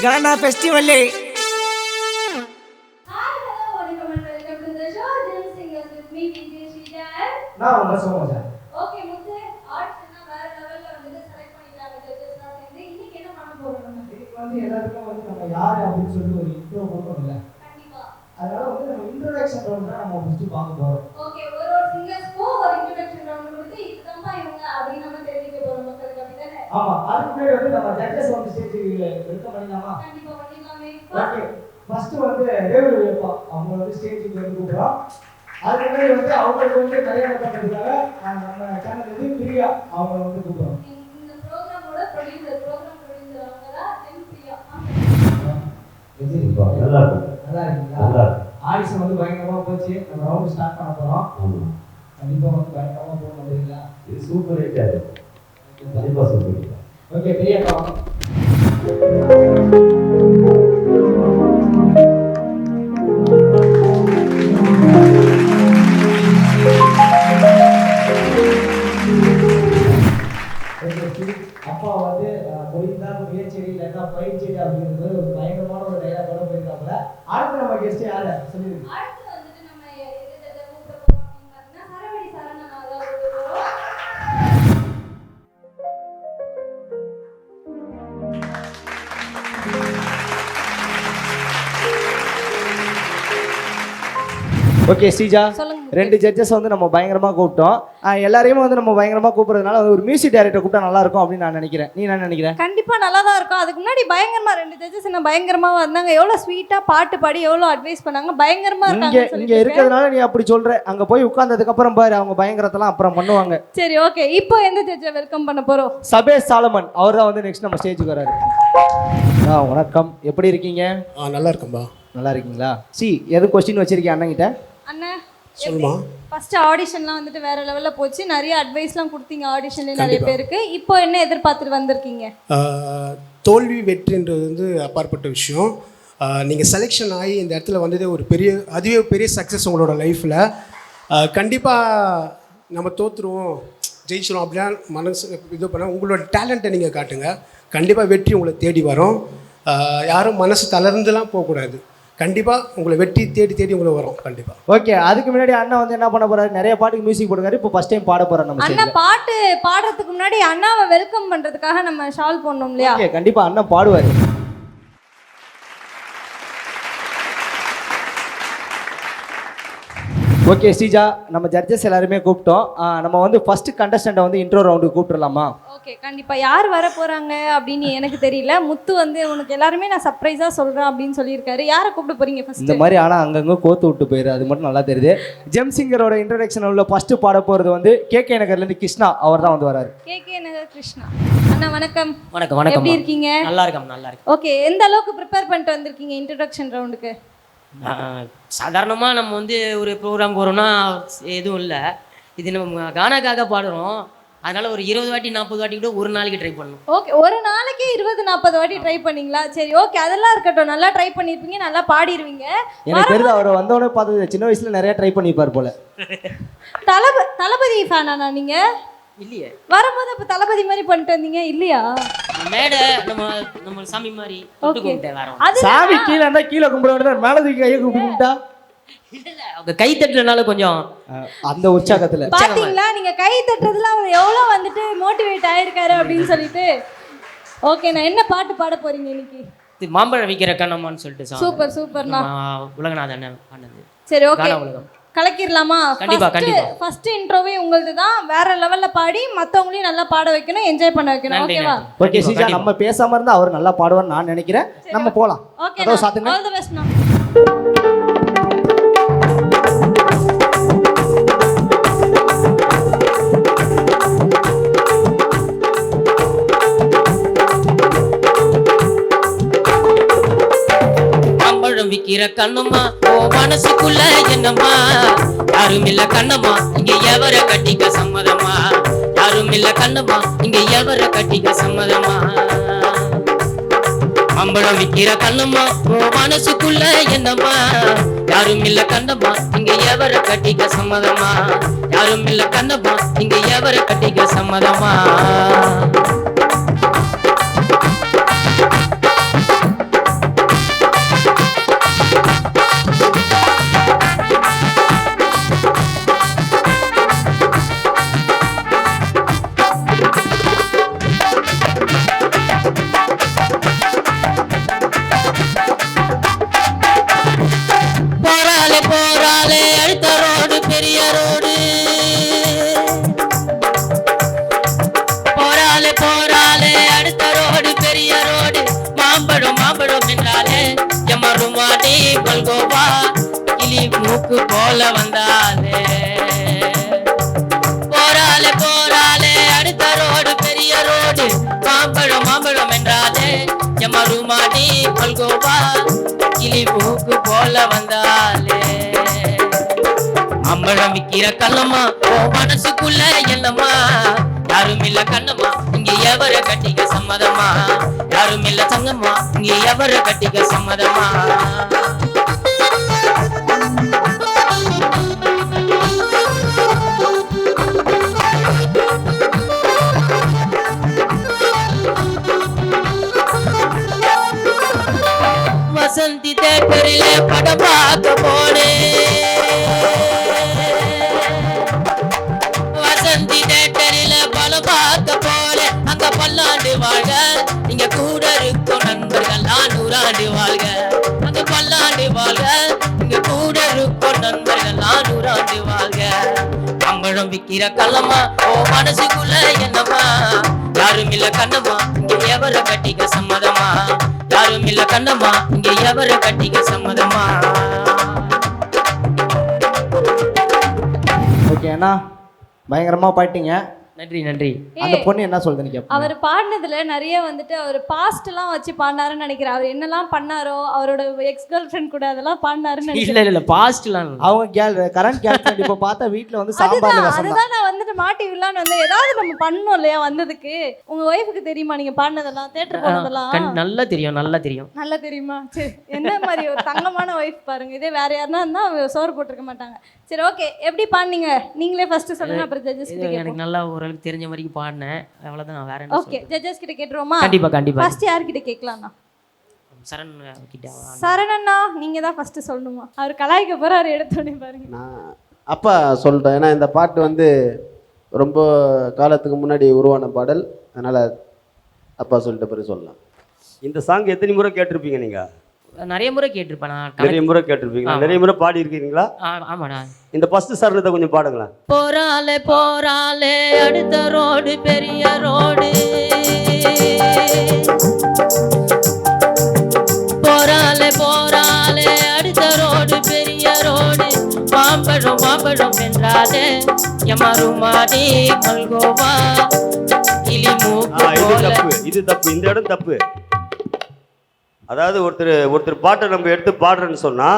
கலனா festival. நான் உங்க சொல்லுங்க. ஓகே முத்து ஆர்ட்ஸ்னா வேற லெவல்ல வந்து செலக்ட் பண்ணிட்டாங்க ஜட்ஜஸ்லாம் சேர்ந்து. இன்னைக்கு என்ன பண்ண போறோம் நம்ம? இன்னைக்கு வந்து எல்லாருக்கும் வந்து நம்ம யாரு அப்படின்னு சொல்லி ஒரு இன்ட்ரோ கொடுக்கணும்ல. கண்டிப்பா. அதனால வந்து நம்ம இன்ட்ரோடக்ஷன் ரவுண்ட் தான் நம்ம ஃபர்ஸ்ட் பார்க்க போறோம். ஓகே ஒரு சிங்கர்ஸ்க்கு ஒரு இன்ட்ரோடக்ஷன் ரவுண்ட் கொடுத்து இதுதான் இவங்க அப்படி நம்ம தெரிவிக்க போறோம் மக்களுக்கு அப்படிதானே? ஆமா அதுக்கு முன்னாடி வந்து நம்ம ஜட்ஜஸ் வந்து ஸ்டேஜுக்கு வெல்கம் பண்ணிடலாமா? கண்டிப்பா பண்ணிடலாமே. ஓகே ஃபர்ஸ்ட் வந்து ரேவதி வேப்பா அவங்க வந்து ஸ்டேஜுக்கு வந்து கூப்பிடுறோம். அதுக்கு முன்னாடி வந்து அவங்களுக்கு வந்து நிறைய பண்றதுக்காக நம்ம சேனல் வந்து பிரியா அவங்க வந்து கூப்பிடுறோம். இந்த ப்ரோகிராமோட ப்ரொடியூசர் அவங்க தான் எம் பிரியா. நல்லா இருக்கீங்களா? ஆடிஷன் வந்து பயங்கரமா போச்சு. நம்ம ரவுண்ட் ஸ்டார்ட் பண்ண போறோம். கண்டிப்பா வந்து பயங்கரமா போக முடியல. இது சூப்பர் ஹிட்டா இருக்கு. கண்டிப்பா சூப்பர் ஹிட். ஓகே பிரியா வாங்க. அப்பா வந்து மொழிதான் முயற்செடி இல்லைன்னா பயிற்செடி அப்படிங்கிறது ஒரு பயங்கரமான ஒரு டைலாக் போயிருக்காப்புல. அடுத்து நம்ம கெஸ்ட் யாரு சொல்லிடுங்க. அடுத்து வந்துட்டு நம்ம எது கூப்பிட போறோம் அப்படின்னு பார்த்தீங்கன்னா சரவடி சரவணன் அவர்கள் கூப்பிட போறோம். ஓகே ஸ்ரீஜா, சொல்லுங்க. ரெண்டு ஜட்ஜஸ் வந்து நம்ம பயங்கரமா கூப்பிட்டோம். எல்லாரையும் வந்து நம்ம பயங்கரமா கூப்பிடுறதுனால ஒரு மியூசிக் டைரக்டர் கூப்பிட்டா நல்லா இருக்கும் அப்படின்னு நான் நினைக்கிறேன். நீ என்ன நினைக்கிற? கண்டிப்பா நல்லா தான் இருக்கும். அதுக்கு முன்னாடி பயங்கரமா ரெண்டு ஜட்ஜஸ் என்ன பயங்கரமா வந்தாங்க. எவ்வளவு ஸ்வீட்டா பாட்டு பாடி எவ்வளவு அட்வைஸ் பண்ணாங்க. பயங்கரமா இருக்காங்க. இங்க இருக்கிறதுனால நீ அப்படி சொல்ற. அங்க போய் உட்கார்ந்ததுக்கு அப்புறம் பாரு அவங்க பயங்கரத்தெல்லாம் அப்புறம் பண்ணுவாங்க. சரி ஓகே இப்போ எந்த ஜட்ஜை வெல்கம் பண்ண போறோம்? சபேஷ் சாலமன் அவர் தான் வந்து நெக்ஸ்ட் நம்ம ஸ்டேஜுக்கு வராரு. வணக்கம், எப்படி இருக்கீங்க? நல்லா இருக்கம்பா. நல்லா இருக்கீங்களா? எது கொஸ்டின் வச்சிருக்கீங்க அண்ணங்கிட்ட? அண்ணா சொல்லுமா. ஃபர்ஸ்ட் ஆடிஷன்லாம் வந்துட்டு வேற லெவல்ல போச்சு. நிறைய அட்வைஸ்லாம் கொடுத்தீங்க ஆடிஷன்ல நிறைய பேருக்கு. இப்போ என்ன எதிர்பார்த்துட்டு வந்திருக்கீங்க? தோல்வி வெற்றின்றது வந்து அப்பாற்பட்ட விஷயம். நீங்கள் செலெக்ஷன் ஆகி இந்த இடத்துல வந்ததே ஒரு அதுவே பெரிய சக்ஸஸ் உங்களோட லைஃப்பில். கண்டிப்பாக நம்ம தோற்றுருவோம் ஜெயிச்சிரும் அப்படிலாம் மனசு இது பண்ண உங்களோட டேலண்ட்டை நீங்கள் காட்டுங்க. கண்டிப்பாக வெற்றி உங்களை தேடி வரும். யாரும் மனசு தளர்ந்துலாம் போகக்கூடாது. கண்டிப்பாக உங்களை வெற்றி தேடி தேடி உங்களை வரும் கண்டிப்பாக. ஓகே அதுக்கு முன்னாடி அண்ணா வந்து என்ன பண்ண போறாரு? நிறைய பாட்டுக்கு மியூசிக் போடுறாரு. இப்போ ஃபர்ஸ்ட் டைம் பாட போறாரு நம்ம அண்ணா. பாட்டு பாடுறதுக்கு முன்னாடி அண்ணாவை வெல்கம் பண்றதுக்காக நம்ம ஷால் போடணும் இல்லையா? ஓகே கண்டிப்பா அண்ணா பாடுவாரு. ஓகே ஸ்ரீஜா, நம்ம ஜட்ஜஸ் எல்லாருமே கூப்பிட்டோம். நம்ம வந்து ஃபர்ஸ்ட் கண்டஸ்டண்ட்டை வந்து இன்ட்ரோ ரவுண்டுக்கு கூப்பிட்டுலாமா? ஓகே கண்டிப்பா. யார் வர போறாங்க அப்படின்னு எனக்கு தெரியல. முத்து வந்து உனக்கு எல்லாருமே நான் சர்ப்ரைஸா சொல்றேன் அப்படின்னு சொல்லியிருக்காரு. யாரை கூப்பிட போறீங்க ஃபர்ஸ்ட்? இந்த மாதிரி ஆனால் அங்கங்கே கோத்து விட்டு போயிரு, அது மட்டும் நல்லா தெரியுது. ஜெம் சிங்கரோட இன்ட்ரடக்ஷன் உள்ள ஃபர்ஸ்ட் பாட போகிறது வந்து கேகே நகர்லேருந்து கிருஷ்ணா அவர் தான் வந்து வராரு. கேகே நகர் கிருஷ்ணா அண்ணா வணக்கம். வணக்கம் வணக்கம். எப்படி இருக்கீங்க? நல்லா இருக்கேன் நல்லா இருக்கேன். ஓகே எந்த அளவுக்கு ப்ரிப்பேர் பண்ணிட்டு வந்திருக்கீங்க இன்ட்ரடக்ஷன் ரவுண்டுக்கு? சாதாரணமாக நம்ம வந்து ஒரு ப்ரோக்ராம் போகிறோம்னா எதுவும் இல்லை. இது நம்ம கானாக்காக பாடுறோம். அதனால ஒரு 20 வாட்டி 40 வாட்டி கூட ஒரு நாளைக்கு ட்ரை பண்ணணும். ஓகே ஒரு நாளைக்கு 20-40 வாட்டி ட்ரை பண்ணீங்களா? சரி ஓகே அதெல்லாம் இருக்கட்டும். நல்லா ட்ரை பண்ணியிருப்பீங்க, நல்லா பாடிடுவீங்க. எனக்கு தெரியுது அவர் வந்தவொடனே பார்த்தது சின்ன வயசுல நிறைய ட்ரை பண்ணிப்பார் போல. தளபதி ஃபேனாண்ணா நீங்க? இல்லையே. வரும்போது அப்போ தளபதி மாதிரி பண்ணிட்டு வந்தீங்க இல்லையா? மேடை நம்ம சாமி மாதிரி சாமி கீழே இருந்தா கீழே கும்பிட மேலே தூக்கி கையை கும்பிட்டா அவங்க கை தட்டுறதுனால கொஞ்சம் அந்த உற்சாகத்துல பாத்தீங்களா நீங்க கை தட்டுறதுல அவர் எவ்வளவு வந்துட்டு மோட்டிவேட் ஆயிருக்காரு அப்படின்னு சொல்லிட்டு. ஓகே நான் என்ன பாட்டு பாட போறீங்க இன்னைக்கு? மாம்பழம் விற்கிற கண்ணம்மான்னு சொல்லிட்டு சூப்பர் சூப்பர்ண்ணா. உலகநாதன் பண்ணது. சரி ஓகே உலகம் கலக்கிரலாமா? கண்டிப்பா கண்டிப்பா. ஃபர்ஸ்ட் இன்ட்ரோவே உங்களுது தான். வேற லெவல்ல பாடி மத்தவங்களையும் நல்லா பாட வைக்கணும், என்ஜாய் பண்ண வைக்கணும். ஓகேவா? ஓகே சீஜா, நம்ம பேசாம இருந்தா அவர் நல்லா பாடுவார்னு நான் நினைக்கிறேன். நம்ம போலாம். ஓகே சாத்துங்க. ஆல் தி பெஸ்ட்ண்ணா. விக்கிற கண்ணம்மா ஓ மனசுக்குள்ள என்னம்மா யாரும் இல்ல கண்ணம்மா இங்க எவர கட்டிக்க சம்மதமா யாரும் இல்ல கண்ணம்மா இங்க எவர கட்டிக்க சம்மதமா மாம்பழம் விக்கிற கண்ணம்மா ஓ மனசுக்குள்ள என்னம்மா யாரும் இல்ல கண்ணம்மா இங்க எவர கட்டிக்க சம்மதமா யாரும் இல்ல கண்ணம்மா இங்க எவர கட்டிக்க சம்மதமா பெரிய ரோடு போறாலே அடுத்த ரோடு பெரிய ரோடு மாம்பழம் மாம்பழம் என்றாலே எமருமாடி பல்கோவா கிளி மூக்கு போல வந்தாலே போறாலே அடுத்த ரோடு பெரிய ரோடு மாம்பழம் மாம்பழம் என்றாலே எமருமாடி பல்கோவா கிளி மூக்கு போல வந்தாலே மாம்பழம் விக்கிற கண்ணம்மா ஓ மனசுக்குள்ள என்னம்மா யாரும் இல்ல கண்ணம்மா இங்க எவர கட்டிக்க சம்மதமா யாரும் இல்ல தங்கம்மா இங்க எவர கட்டிக்க சம்மதமா வசந்தி தேட்டரில படம் பார்க்க போனேன் வசந்தி தேட்டரில படம் பார்க்க போனேன் அங்க பல்லாண்டு வாழ்க இங்க கூட இருக்கும் நண்பர்கள் நூறாண்டு வாழ்க அங்க பல்லாண்டு வாழ்க இங்க கூட இருக்கும் நண்பர்கள் நூறாண்டு வாழ்க அம்பழம் விக்கிற கள்ளம்மா ஓ மனசுக்குள்ள என்னம்மா யாரும் இல்ல கண்ணம்மா இங்க எவர கட்டிக்க சம்மதமா யாரும் இல்ல கண்ணம்மா இங்க எவர கட்டிக்க சம்மதமா ஓகே அண்ணா பயங்கரமா பாட்டீங்க. நன்றி நன்றி. அந்த பொண்ணு என்ன சொல்லுதுன்னு கேட்போம். அவர் பாடினதுல நிறைய வந்துட்டு அவர் பாஸ்ட் எல்லாம் வச்சு பாடினாருன்னு நினைக்கிறேன். அவர் என்னெல்லாம் பண்ணாரோ அவரோட எக்ஸ் கேர்ள் ஃப்ரெண்ட் கூட அதெல்லாம் பாடினாருன்னு இல்ல பாஸ்ட்லாம் அவங்க கரண்ட் கேர்ள் ஃப்ரெண்ட் இப்போ பார்த்தா வீட்ல வந்து சாம்பார்ல ரசம். அதுதான் நான் வந்துட்டு மாட்டி விடலான்னு வந்து ஏதாவது நம்ம பண்ணணும் இல்லையா வந்ததுக்கு. உங்க ஒய்ஃபுக்கு தெரியுமா நீங்க பாடினதெல்லாம் தியேட்டர் போனதெல்லாம்? நல்லா தெரியும் நல்லா தெரியுமா? சரி என்ன மாதிரி ஒரு தங்கமான ஒய்ஃப் பாருங்க. இதே வேற யாருன்னா இருந்தா சோறு போட்டிருக்க மாட்டாங்க. சரி ஓகே எப்படி பாடுனீங்க நீங்களே ஃபர்ஸ்ட் சொல்லுங்க அப்புறம் ஜட்ஜஸ் கிட்ட கேட்போம். எனக்கு நல்லா ஓரளவுக்கு தெரிஞ்ச மாதிரி பாடினேன் அவ்வளவுதான். நான் வேற என்ன ஓகே ஜட்ஜஸ் கிட்ட கேட்றோமா? கண்டிப்பா ஃபர்ஸ்ட் யார் கிட்ட கேட்கலாம்னா? சரண் கிட்ட. சரணண்ணா நீங்க தான் ஃபர்ஸ்ட் சொல்லணுமா? அவர் கலாய்க்க போறாரு எடுத்தோடனே பாருங்க. நான் அப்பா சொல்லிட்டேன். ஏன்னா இந்த பாட்டு வந்து ரொம்ப காலத்துக்கு முன்னாடி உருவான பாடல். அதனால் அப்பா சொல்லிட்ட பிறகு சொல்லலாம். இந்த சாங் எத்தனை முறை கேட்டிருப்பீங்க நீங்கள்? நிறைய முறை கேட்டிருப்பேன். நிறைய முறை கேட்டிருப்பீங்களா? நிறைய முறை பாடி இருக்கீங்களா? ஆமாடா. இந்த ஃபர்ஸ்ட் சரணத்தை கொஞ்சம் பாடுங்களேன். போறாலே அடுத்த ரோடு பெரிய ரோடு போறாலே அடுத்த ரோடு பெரிய ரோடு மாம்பழம் என்றாலே எமருமாடி மல்கோவா கிளி மூக்கு இது தப்பு இந்த இடம் தப்பு. அதாவது ஒருத்தர் பாட்டை நம்ம எடுத்து பாடுறேன்னு சொன்னா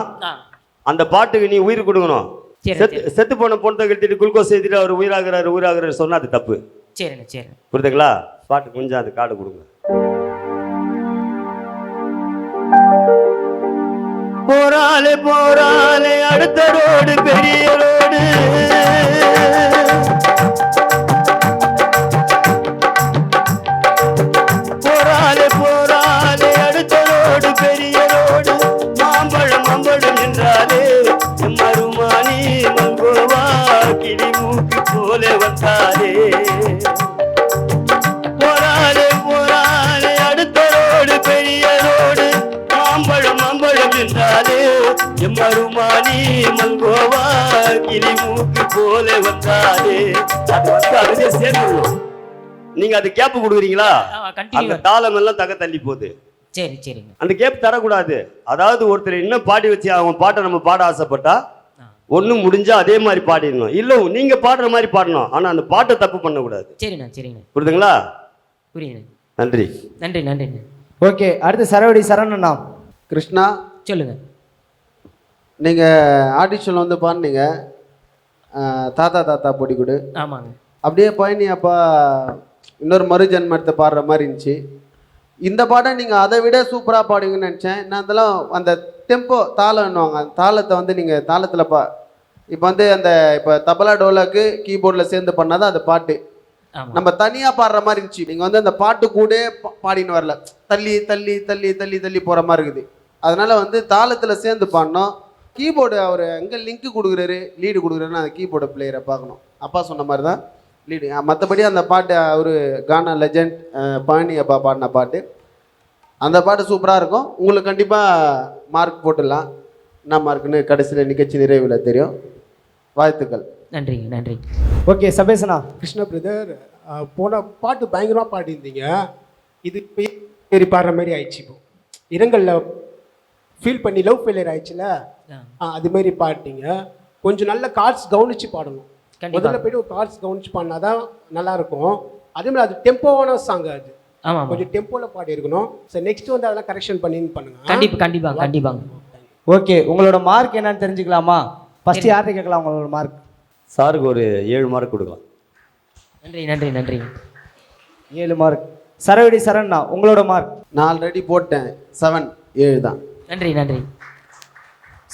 அந்த பாட்டுக்கு நீ உயிர் கொடுக்கணும். செத்து போன பொண்ணை கட்டிட்டு குளுக்கோஸ் ஏற்றிட்டு அவர் உயிராகிறாரு சொன்னா அது தப்பு. சரி புரியுதுங்களா? பாட்டு கொஞ்சம் அது கார்டு கொடுங்க. போறாலே அடுத்த ரோடு பெரிய ரோடு போறாலே அடுத்த ரோடு பெரிய ரோடு மாம்பழம் என்றாலே மருமானி மங்கோவா கிளி மூக்கு போல வந்தாலே போறாலே அடுத்த ரோடு பெரிய ரோடு மாம்பழம் என்றாலே மருமானி மங்கோவா கிளி மூக்கு போல வந்தாலே. அது வந்து அதுவே சேர்ந்துடும். நீங்க அது கேப் கொடுக்குறீங்களா? அந்த தாளம் எல்லாம் தக்க தள்ளி போகுது. சரிங்க. அந்த கேப் தரக்கூடாது. அதாவது ஒருத்தர் இன்னும் பாடி வச்சு அவன் பாட்டை நம்ம பாட ஆசைப்பட்டா ஒன்றும் முடிஞ்சா அதே மாதிரி பாடிடணும். இல்லை நீங்க பாடுற மாதிரி பாடணும். ஆனா அந்த பாட்டை தப்பு பண்ணக்கூடாது. சரிண்ணா. புரியுதுங்களா? புரியுது. நன்றி. ஓகே அடுத்து சரவணண்ணா. கிருஷ்ணா சொல்லுங்க. நீங்கள் ஆடிஷனில் வந்து பாடினீங்க தாத்தா பொடி கொடு. ஆமாங்க. அப்படியே பயணி அப்பா இன்னொரு மறுஜன்மத்தை பாடுற மாதிரி இருந்துச்சு. இந்த பாடம் நீங்கள் அதை விட சூப்பராக பாடுவீங்கன்னு நினச்சேன். நான் அதெல்லாம் அந்த டெம்போ தாளம்னுவாங்க. அந்த தாளத்தை வந்து நீங்கள் தாளத்தில் இப்போ வந்து அந்த இப்போ தபலா டோலாக்கு கீபோர்டில் சேர்ந்து பண்ணால் தான் அந்த பாட்டு. நம்ம தனியாக பாடுற மாதிரி இருந்துச்சு. நீங்கள் வந்து அந்த பாட்டு கூட பாடின்னு வரல. தள்ளி தள்ளி தள்ளி தள்ளி தள்ளி போகிற மாதிரி இருக்குது. அதனால் வந்து தாளத்தில் சேர்ந்து பாடணும். கீபோர்டு அவர் எங்கே லிங்க்கு கொடுக்குறாரு லீடு கொடுக்குறாருன்னு அந்த கீபோர்டு பிளேயரை பார்க்கணும். அப்பா சொன்ன மாதிரி தான் லீடு. மற்றபடி அந்த பாட்டு அவர் கானா லெஜண்ட் பழனி அப்பா பாடின பாட்டு. அந்த பாட்டு சூப்பராக இருக்கும். உங்களுக்கு கண்டிப்பாக மார்க் போட்டுடலாம். என்ன மார்க்குன்னு கடைசியில் நிகழ்ச்சி நிறைவில் தெரியும். வாழ்த்துக்கள். நன்றிங்க நன்றி. ஓகே சபேசனா. கிருஷ்ண பிரதர், போன பாட்டு பயங்கரமாக பாடியிருந்தீங்க. இது பேரி பாடுற மாதிரி ஆயிடுச்சு. இப்போ இரங்கல்ல ஃபீல் பண்ணி லவ் ஃபெயிலியர் ஆயிடுச்சுல, அது மாதிரி பாடிட்டீங்க. கொஞ்சம் நல்ல கார்ட்ஸ் கவனிச்சு பாடணும். முதல்ல போய்ட்டு ஒரு கார்ட்ஸ் கவனிச்சு பாடினா தான் நல்லா இருக்கும். அதே மாதிரி அது டெம்போவான சாங், அது கொஞ்சம் டெம்போவில் பாடி இருக்கணும். சரி, நெக்ஸ்ட் வந்து அதெல்லாம் கரெக்ஷன் பண்ணி பண்ணுங்க. கண்டிப்பாங்க. ஓகே, உங்களோட மார்க் என்னன்னு தெரிஞ்சுக்கலாமா? ஃபர்ஸ்ட் யார்கிட்ட கேட்கலாம் உங்களோட மார்க்? சாருக்கு ஒரு 7 மார்க் கொடுக்கலாம். நன்றி. 7 மார்க். சரவடி சரண்னா உங்களோட மார்க்? நான் ஆல்ரெடி போட்டேன் 7 7 தான். நன்றி.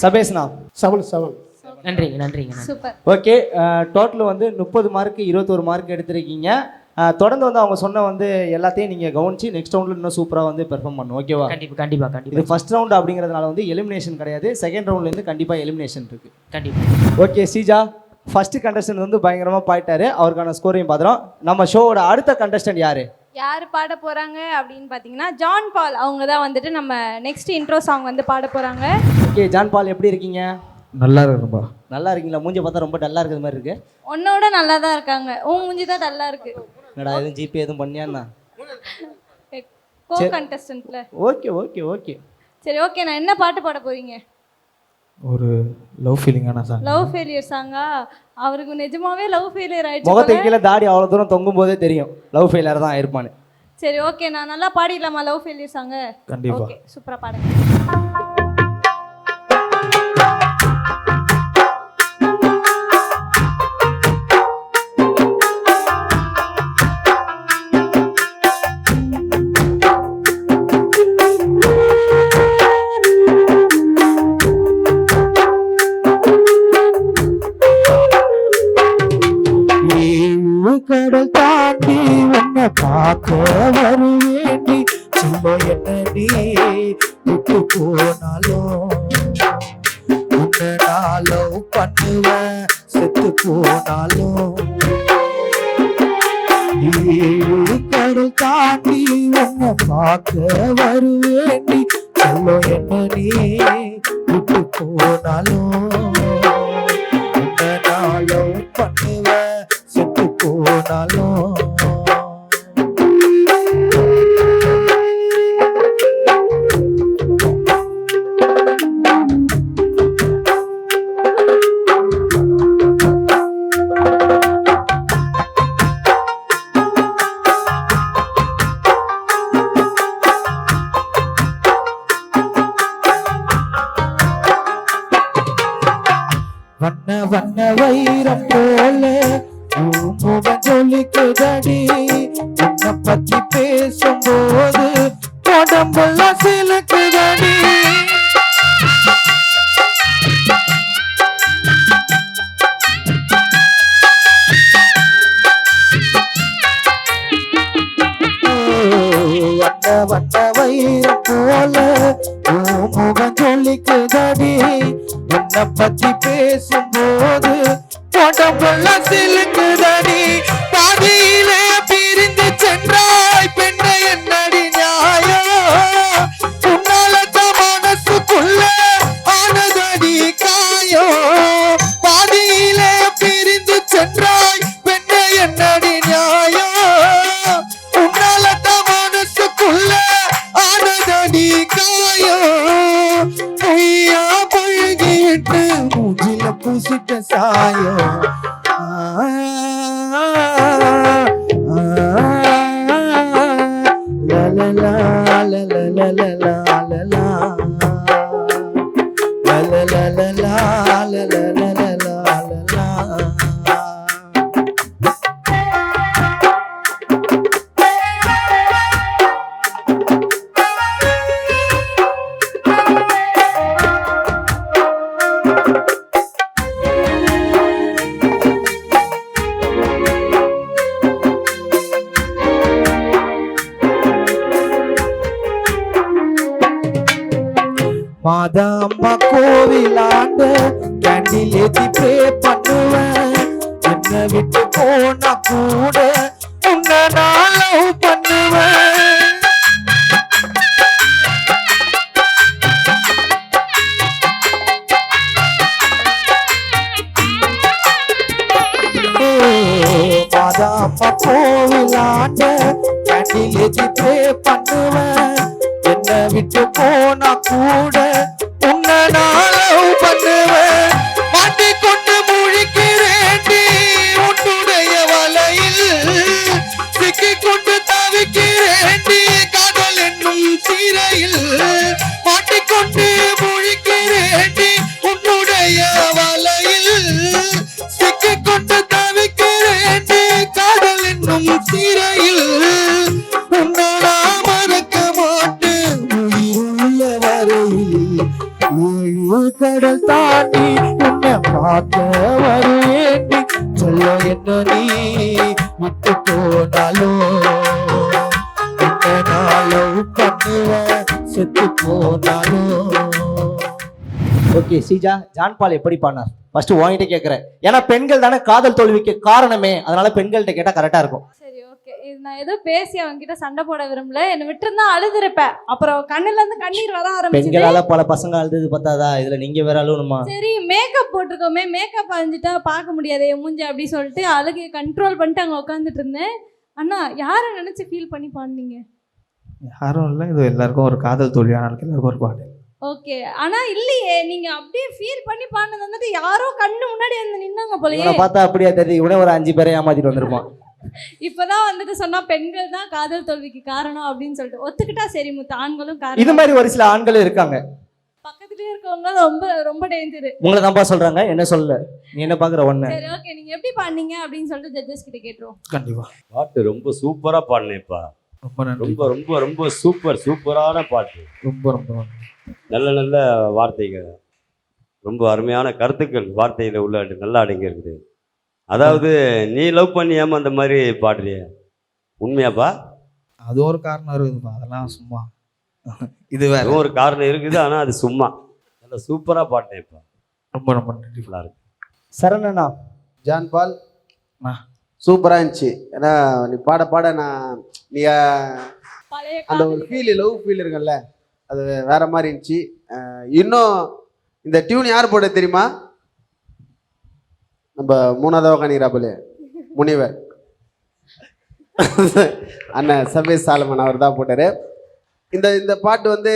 சபேஸ்னா? 7 நன்றிங்க. சூப்பர். ஓகே, டோட்டல் வந்து 30 மார்க் 21 மார்க் எடுத்திருக்கீங்க. தொடர்ந்து வந்து அவங்க சொன்ன வந்து எல்லாத்தையும் நீங்கள் கவனிச்சு நெக்ஸ்ட் ரவுண்டில் இன்னும் சூப்பராக வந்து பெர்ஃபார்ம் பண்ணணும். ஓகேவா? கண்டிப்பாக. இது ஃபர்ஸ்ட் ரவுண்ட் அப்படிங்கிறதுனால வந்து எலிமினேஷன் கிடையாது. செகண்ட் ரவுண்ட்லேருந்து கண்டிப்பாக எலிமினேஷன் இருக்குது. கண்டிப்பாக. ஓகே சீஜா, ஃபர்ஸ்ட் கண்டஸ்டன்ட் வந்து பயங்கரமாக பாயிட்டாரு. அவருக்கான ஸ்கோரையும் பார்த்துறோம். நம்ம ஷோவோட அடுத்த கண்டஸ்டன்ட் யார் பாட போகிறாங்க அப்படின்னு பார்த்தீங்கன்னா ஜான் பால். அவங்க தான் வந்துட்டு நம்ம நெக்ஸ்ட் இன்ட்ரோ சாங் வந்து பாட போகிறாங்க. ஓகே, ஜான் பால் எப்படி இருக்கீங்க? நல்லா இருக்கும்பா. நல்லா இருக்கீங்களா? மூஞ்சி பார்த்தா ரொம்ப டல்லாக இருக்கிற மாதிரி இருக்கு. உன்னோட நல்லா தான் இருக்காங்க. உன் மூஞ்சி தான் டல்லாக இருக்கு. என்னடா எதுவும் ஜிபே எதுவும் பண்ணியாண்ணா? கோ கண்டஸ்டன்ட்ல. ஓகே. சரி, ஓகே. நான் என்ன பாட்டு பாட போறீங்க? ஒரு லவ் ஃபீலிங்கான சாங். லவ் ஃபெயிலியர் சாங்கா? அவருக்கு நிஜமாவே லவ் ஃபெயிலியர் ஆயிடுச்சு. முகத்துக்கு கீழே தாடி அவ்வளோ தூரம் தொங்கும் போதே தெரியும் லவ் ஃபெயிலியர் தான் ஆயிருப்பான்னு. சரி, ஓகே. நான் நல்லா பாடிடலாமா லவ் ஃபெயிலியர் சாங்க? கண்டிப்பா. ஓகே, சூப்பரா பாடுங்க. கடல் தாண்டி உன்னை பார்க்க வருவேண்டி சொல்ல என்ன நீ விட்டு போனாலும் உன்னை நாளும் பண்ணுவேன் செத்து போனாலும். கடல் தாண்டி உன்னை பார்க்க வருவேண்டி சொல்ல என்ன நீ விட்டு போனாலும் உன்னை நாளும் பண்ணுவேன் செத்து போனாலும். வண்ண வைரம் போல முகம் ஜொலிக்குதடி. உன்னை பத்தி பேசும்போது உடம்பெல்லாம் சிலுக்குதடி. வண்ண வைரம் போல முகம் ஜொலிக்குதடி. உன்னை பத்தி பேசும்போது உடம்பெல்லாம் சிலுக்குதடி. பாதியிலே பிரிந்து சென்றாய் பெண்ணை என்னடி நியாயம்? உன்னாலதான் மனசுக்குள்ள ஆனதடி காயம். பாதியிலே பிரிந்து சென்றாய் பெண்ணை என்னடி நியாயம்? உன்னாலதான் மனசுக்குள்ள ஆனதடி காயம். ஐயா பழகிட்டு மூஞ்சில பூசிட்ட சாயம். மாதாம்மா கோவிலாண்ட கேண்டில் ஏத்தி ப்ரே பண்ணுவேன். என்னை விட்டு போனா கூட உன்னை நான் லவ் பண்ணுவேன். ராஜாப்பா கோவிலாண்ட கேண்டில் ஏத்தி ப்ரே பண்ணுவேன் என்ன விட்டு போனா கூட உன்னை நான் லவ் பண்ணுவேன் மாட்டிக்கொண்டு முழிக்கிறேன்டி உன்னுடைய வலையில் சிக்கிக்கொண்டு தவிக்கிறேன்டி காதல் என்னும் சீரையில் மாட்டிக்கொண்டு முழிக்கிறேன்டி உன்னுடைய வலையில் சிக்கிக்கொண்டு தவிக்கிறேன்டி காதல் என்னும் சீரையில் உன்னை நான் மறக்க மாட்டேன் உயிருள்ள வரையில் ஏழு கடல் தாண்டி உன்னை பார்க்க வருவேண்டி சொல்ல என்ன நீ விட்டு போனாலும் என்ன நாளும் பண்ணுவேன் செத்து போனாலும். ஓகே சீஜா, ஜான் பால் எப்படி பாடினார் ஃபர்ஸ்ட் உன்கிட்ட கேட்குறேன். ஏன்னா பெண்கள் தானே காதல் தோல்விக்கு காரணமே, அதனால பெண்கள்கிட்ட கேட்டால் கரெக்டாக இருக்கும். சரி ஓகே, இது நான் ஏதோ பேசி அவன்கிட்ட சண்டை போட விரும்பல. என்னை விட்டுருந்தா அழுதுருப்பேன். அப்புறம் கண்ணுல இருந்து கண்ணீர் வர ஆரம்பிச்சது. பெண்களால பல பசங்க அழுது பார்த்தாதா, இதுல நீங்க வேற அழுவணுமா? சரி மேக்கப் போட்டிருக்கோமே, மேக்கப் அழிஞ்சிட்டா பார்க்க முடியாது என் மூஞ்சி அப்படி சொல்லிட்டு அழுகையை கண்ட்ரோல் பண்ணிட்டு அங்கே உட்காந்துட்டு இருந்தேன். அண்ணா யாரை நினைச்சு ஃபீல் பண்ணி பாடுனீங்க? யாரும் இல்லை, இது எல்லாருக்கும் ஒரு காதல் தோல்வியான எல்லாருக்கும் ஒரு பாட்டு. ஓகே, ஆனா இல்லையே, நீங்க அப்படியே ஃபீல் பண்ணி பாடுனது வந்துட்டு யாரோ கண்ணு முன்னாடி வந்து நின்னாங்க போலயே. இவனை பார்த்தா அப்படியே தெரியுது, இவனே ஒரு 5 பேரை ஏமாத்திட்டு வந்திருப்பான். இப்பதான் வந்துட்டு சொன்னா பெண்கள் தான் காதல் தோல்விக்கு காரணம் அப்படின்னு சொல்லிட்டு ஒத்துக்கிட்டா சரி முத்து, ஆண்களும் காரணம். இது மாதிரி ஒரு சில ஆண்களும் இருக்காங்க. பக்கத்துலயே இருக்கவங்க ரொம்ப ரொம்ப டேஞ்சர். உங்களை தான்ப்பா சொல்றாங்க, என்ன சொல்ல நீ என்ன பாக்குற ஒண்ணு. சரி ஓகே, நீங்க எப்படி பாடுனீங்க அப்படின்னு சொல்லிட்டு ஜட்ஜஸ் கிட்ட கேட்டுருவோம். கண்டிப்பா பாட்டு ரொம்ப சூப்பரா பாடினேப்பா. ரொம்ப நன்றி. ரொம்ப ரொம்ப ரொம்ப சூப்பரான பாட்டு. ரொம்ப ரொம்ப நன்றி. நல்ல நல்ல வார்த்தைகள், ரொம்ப அருமையான கருத்துக்கள் வார்த்தையில் உள்ள நல்லா அடங்கி இருக்குது. அதாவது நீ லவ் பண்ணி அந்த மாதிரி பாடுறிய, உண்மையாப்பா? அது ஒரு காரணம் இருக்குதுப்பா, அதெல்லாம் சும்மா இது வேற அதுவும் ஒரு காரணம் இருக்குது, ஆனால் அது சும்மா. நல்லா சூப்பராக பாடினேப்பா. ரொம்ப ரொம்ப நன்றி. நல்லா இருக்கு. சரணண்ணா, ஜான் பால் அண்ணா. சூப்பராக இருந்துச்சு. ஏன்னா நீ பாட பாட நான் நீ பழைய அந்த ஒரு ஃபீல், லவ் ஃபீல் இருக்குல்ல, அது வேற மாதிரி இருந்துச்சு. இன்னும் இந்த டியூன் யார் போட தெரியுமா? நம்ம 3வது உக்காணிராபுலே முனிவர் அண்ணன் சபே சாலமன் அவர் தான் போட்டார். இந்த பாட்டு வந்து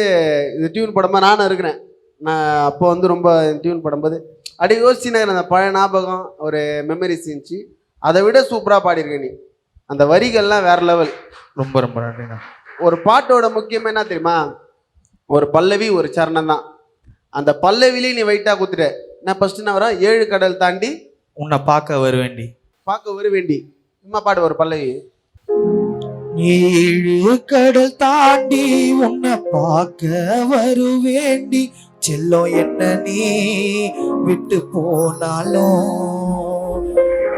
இந்த டியூன் போடும்போது நானும் இருக்கிறேன். நான் அப்போ வந்து ரொம்ப டியூன் போடும்போது அப்படி யோசிச்சுன்னு அந்த பழைய ஞாபகம், ஒரு மெமரிஸ் இருந்துச்சு. அதை விட சூப்பராக பாடியிருக்க நீ. அந்த வரிகள்லாம் வேற லெவல். ரொம்ப ரொம்ப நன்றிண்ணா. ஒரு பாட்டோட முக்கியமாக என்ன தெரியுமா? ஒரு பல்லவி ஒரு சரணம் தான். அந்த பல்லவிலையும் நீ வெயிட்டாக குத்துட்ட. நான் ஃபர்ஸ்ட் என்ன வரும்? 7 கடல் தாண்டி உன்னை பார்க்க வருவேண்டி. பார்க்க வர வேண்டி. சும்மா பாடு ஒரு பல்லவி. 7 கடல் தாண்டி உன்னை பார்க்க வருவேண்டி செல்லம் என்ன நீ விட்டு போனாலும்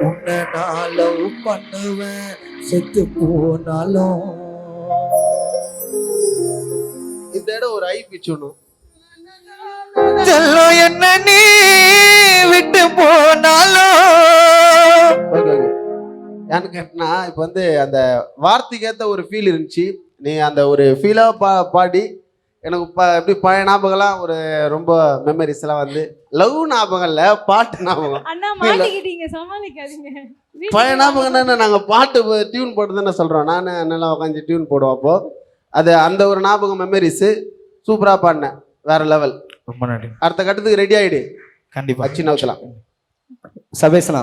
உன்னை நான் லவ் பண்ணுவேன் செத்து போனாலும். இந்த இடம் ஒரு ஐ பிச்சுணும். செல்லம் என்ன நீ விட்டு போனாலும். Okay okay. ஏன்னு கேட்டனா இப்போ வந்து அந்த வார்த்தைக்கு ஏற்ற ஒரு ஃபீல் இருந்துச்சு. நீ அந்த ஒரு ஃபீலாக பாடி எனக்கு எப்படி பழைய ஞாபகம்லாம் ஒரு ரொம்ப மெமரிஸ்லாம் வந்து லவ் ஞாபகம் இல்லை, பாட்டு ஞாபகம். அண்ணா மாட்டிக்கிட்டீங்க, சமாளிக்காதீங்க. பழைய ஞாபகம் தானே. நாங்கள் பாட்டு டியூன் போட்டு தானே சொல்கிறோம். நான் நல்லா உட்காந்து டியூன் போடுவோம். அப்போது அது அந்த ஒரு ஞாபகம் மெமரிஸு சூப்பராக பாடினேன், வேற லெவல். ரொம்ப நன்றி. அடுத்த கட்டத்துக்கு ரெடி ஆகிடு. கண்டிப்பா வச்சு நவுத்தலாம். சபேசனா,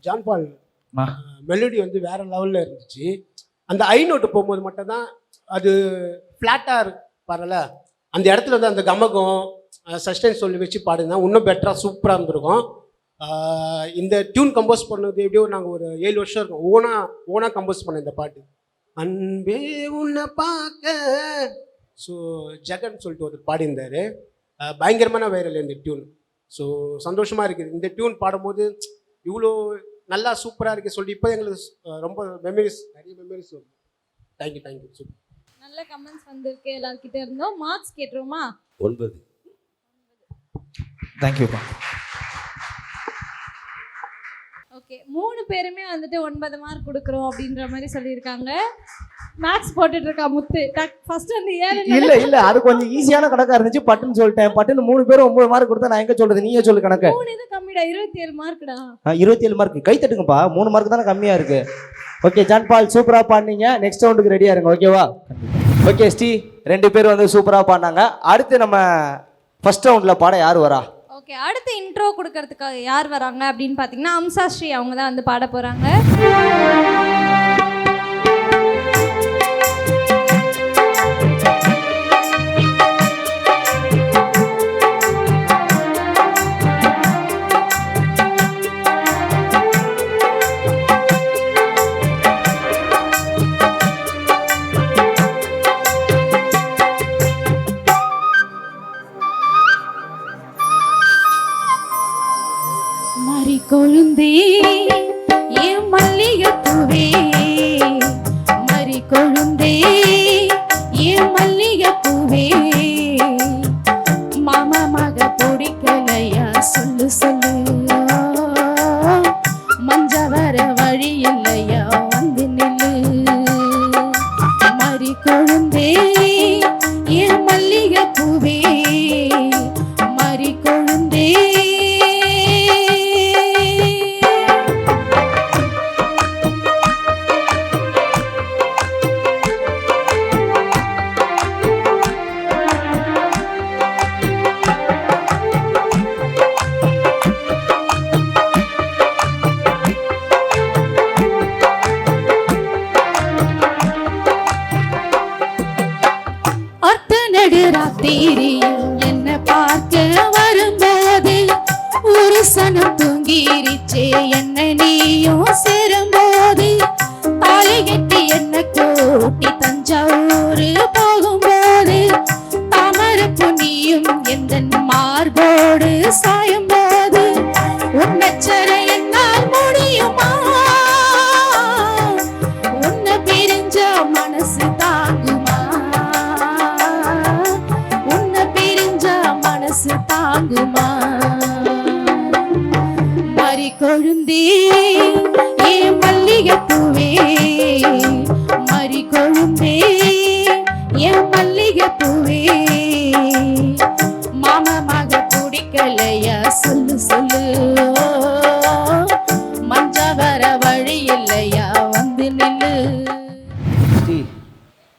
ஜான் பால் ஆ. மெலோடி வந்து வேற லெவலில் இருந்துச்சு. அந்த ஐ நோட்டு போகும்போது மட்டும்தான் அது ஃப்ளாட்டாக பாருல, அந்த இடத்துல வந்து அந்த கமகம் சஸ்டைன் சொல்லி வச்சு பாடுனா இன்னும் பெட்டராக சூப்பராக இருந்திருக்கும். இந்த டியூன் கம்போஸ் பண்ணது எப்படியோ நாங்கள் ஒரு 7 வருஷம் இருக்கோம். ஓனாக கம்போஸ் பண்ண இந்த பாட்டு. அன்பே உன்னை பார்க்க. ஸோ ஜெகன் சொல்லிட்டு ஒரு பாடியிருந்தார். பயங்கரமான வைரல் இந்த டியூன். ஸோ சந்தோஷமாக இருக்குது இந்த டியூன் பாடும்போது. இவ்வளோ நல்லா சூப்பராக இருக்குது சொல்லி இப்போ எங்களுக்கு ரொம்ப மெமரிஸ், நிறைய மெமரிஸ் வரும். Thank you thank you. சூப்பர். நல்ல கமெண்ட்ஸ் வந்திருக்கு எல்லார்கிட்ட இருந்தோம். மார்க்ஸ் கேட்டுருவோமா? 9. தேங்க்யூப்பா. ஓகே, 3 பேருமே வந்துட்டு 9 மார்க் கொடுக்குறோம் அப்படின்ற மாதிரி சொல்லியிருக்காங்க. மேக்ஸ் போட்டுட்டு இருக்கா முத்து ஃபர்ஸ்ட் வந்து ஏழு இல்ல இல்ல அது கொஞ்சம் ஈஸியான கணக்கா இருந்துச்சு, பட்டுன்னு சொல்லிட்டேன். பட்டுன்னு 3 பேரும் 9 மார்க் கொடுத்தா நான் எங்க சொல்றது, நீயே சொல்லு கணக்கு. 3 இது கம்மிடா, 27 மார்க்டா. 27 மார்க் கை தட்டுங்கப்பா, 3 மார்க் தானே கம்மியா இருக்கு. ஓகே ஜான் பால் சூப்பரா பாடுனீங்க, நெக்ஸ்ட் ரவுண்டுக்கு ரெடியா இருங்க, ஓகேவா? ஓகே ஸ்ரீ 2 பேரும் வந்து சூப்பரா பாடினாங்க. அடுத்து நம்ம ஃபர்ஸ்ட் ரவுண்ட்ல பாட யார் வரா? ஓகே, அடுத்து இன்ட்ரோ கொடுக்கறதுக்காக யார் வராங்க அப்படின்னு பார்த்தீங்கன்னா அம்சா ஸ்ரீ அவங்க தான் வந்து பாட போறாங்க. கொழுந்தே என் மல்லிகைப்பூவே, மறி கொழுந்தே என் மல்லிகைப்பூவே, மாமா மக பிடிக்கலையா சொல்லு சொல்லு, மஞ்ச வர வழி இல்லையா வந்து நில்லு, மறி கொழுந்தே என் மல்லிகைப்பூவே, மறி கொழுந்தே. என்ன பார்க்க வரும்போது ஒரு சனம் தூங்கிருச்சே, என்ன நீயும் சேரும்போது தாலி கட்டி என்ன கூட்டி தஞ்சாவூர் போகும்போது தாமரப்பு நீயும் எந்த மார்போடு சாயும் போது உன்னச்சர என்னால் முடியுமா, உன்னை பிரிஞ்ச மனசு தாங்குமா, தாங்குமா, மறி கொழுந்தே என் மல்லிகைப்பூவே, மறி கொழுந்தே என் மல்லிகைப்பூவே, மாமா மக பிடிக்கலையா சொல்லு சொல்லு, மஞ்ச வர வழி இல்லையா வந்து நில்லு.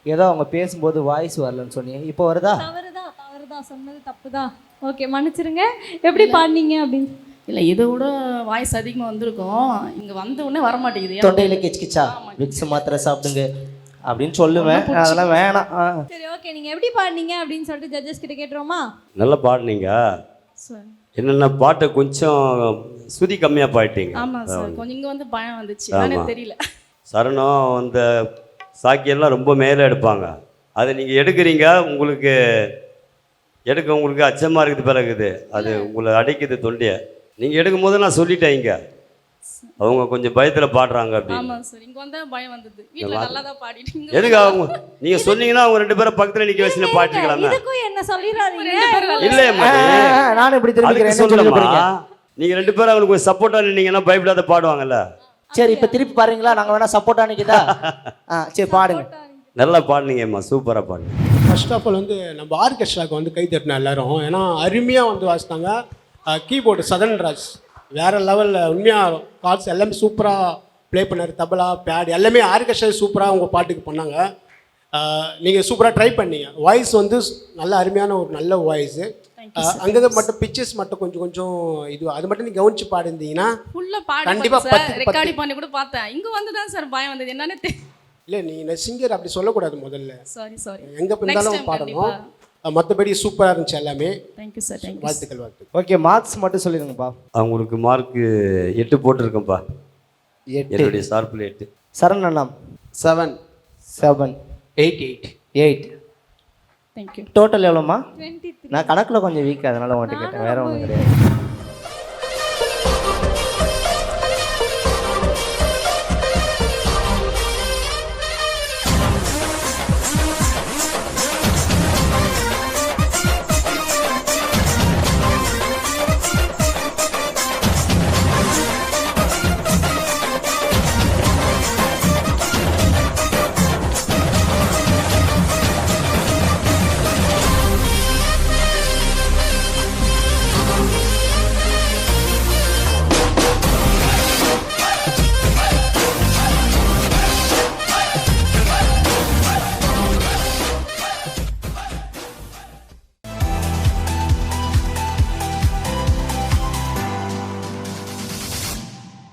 ஏதோ அவங்க பேசும்போது வாய்ஸ் வரலன்னு சொன்னீங்க, இப்போ வருதா? தவறுதான் சொன்னது தப்புதான். ஓகே மன்னிச்சிருங்க. எப்படி பாடினீங்க அப்படின்னு? இல்லை இதை விட வாய்ஸ் அதிகமாக வந்திருக்கும், இங்கே வந்த உடனே வரமாட்டேங்குது. தொண்டையில கிச்சிக்கிச்சா விக்ஸ் மாத்திரை சாப்பிடுங்க அப்படின்னு சொல்லுவேன், அதெல்லாம் வேணாம். சரி ஓகே, நீங்கள் எப்படி பாடினீங்க அப்படின்னு சொல்லிட்டு ஜட்ஜஸ் கிட்ட கேட்டுருவோமா? நல்லா பாடினீங்க. என்னென்ன பாட்டை கொஞ்சம் சுதி கம்மியாக பாடிட்டீங்க. ஆமாம் சார், கொஞ்சம் இங்கே வந்து பயம் வந்துச்சு, எனக்கு தெரியல. சரணம் அந்த சாக்கியெல்லாம் ரொம்ப மேலே எடுப்பாங்க, அதை நீங்கள் எடுக்கிறீங்க, உங்களுக்கு அச்சமாக இருக்குது, பிறகுது அது உங்களை அடைக்குது தொண்டையை. நீங்கள் எடுக்கும் போது நான் சொல்லிட்டேன், இங்கே அவங்க கொஞ்சம் பயத்தில் பாடுறாங்க அப்படின்னு. ஆமாம் சார், இங்கே வந்தால் பயம் வந்தது, வீட்டில் நல்லா தான் பாடிட்டீங்க. எதுக்கு அவங்க நீங்கள் சொன்னீங்கன்னா அவங்க 2 பேரும் பக்கத்தில் நிற்க வச்சு பாட்டுக்கலாம். இதுக்கும் என்ன சொல்லிடுறாங்க? இல்லையம்மா நானும் இப்படி சொல்லுமா, நீங்கள் 2 பேரும் அவங்களுக்கு கொஞ்சம் சப்போர்ட்டாக நின்னீங்கன்னா பயப்படாத பாடுவாங்கல்ல. சரி இப்போ திருப்பி பாருங்களா, நாங்கள் வேணா சப்போர்ட்டாக நிற்கிதா? சரி பாடுங்க. நல்லா பாடுனீங்கம்மா, சூப்பராக பாடுங்க. ஃபர்ஸ்ட் ஆஃப் ஆல் வந்து நம்ம ஆர்கெஸ்ட்ராவுக்கு வந்து கை தட்டினோம் எல்லாரும், ஏன்னா அருமையாக வந்து வாசித்தாங்க. கீபோர்டு சதன்ராஜ் வேறு லெவலில், உண்மையாக கார்ட்ஸ் எல்லாமே சூப்பராக ப்ளே பண்ணார், தபலா பேட் எல்லாமே ஆர்கெஸ்ட்ரா சூப்பராக உங்கள் பாட்டுக்கு பண்ணாங்க. நீங்கள் சூப்பராக ட்ரை பண்ணீங்க. வாய்ஸ் வந்து நல்ல அருமையான ஒரு நல்ல வாய்ஸு. அங்கே மட்டும் பிச்சர்ஸ் மட்டும் கொஞ்சம் கொஞ்சம் இது அது மட்டும் நீங்கள் கவனிச்சு பாடிருந்தீங்கன்னா கண்டிப்பாக ரெக்கார்டி பண்ணி கூட பார்த்தேன். இங்கே வந்து தான் சார் பயம் வந்தது, என்னன்னு இல்லை நீங்கள் சிங்கர் அப்படி சொல்லக்கூடாது முதல்ல. சாரி எங்கே இருந்தாலும் பாடணும். மற்றபடி சூப்பராக இருந்துச்சு எல்லாமே. Thank you sir, thank you. வாழ்த்துக்கள். ஓகே மார்க்ஸ் மட்டும் சொல்லிடுங்கப்பா. அவங்களுக்கு மார்க்கு 8 போட்டிருக்கேன்ப்பா. 8 என்னுடைய சார்பில் 8. சரண் அண்ணா 7 7 8 தேங்க்யூ. டோட்டல் எவ்வளோம்மா? 23. நான் கணக்கில் கொஞ்சம் வீக், அதனால உங்கள்கிட்ட கேட்டேன், வேற ஒன்றும் கிடையாது.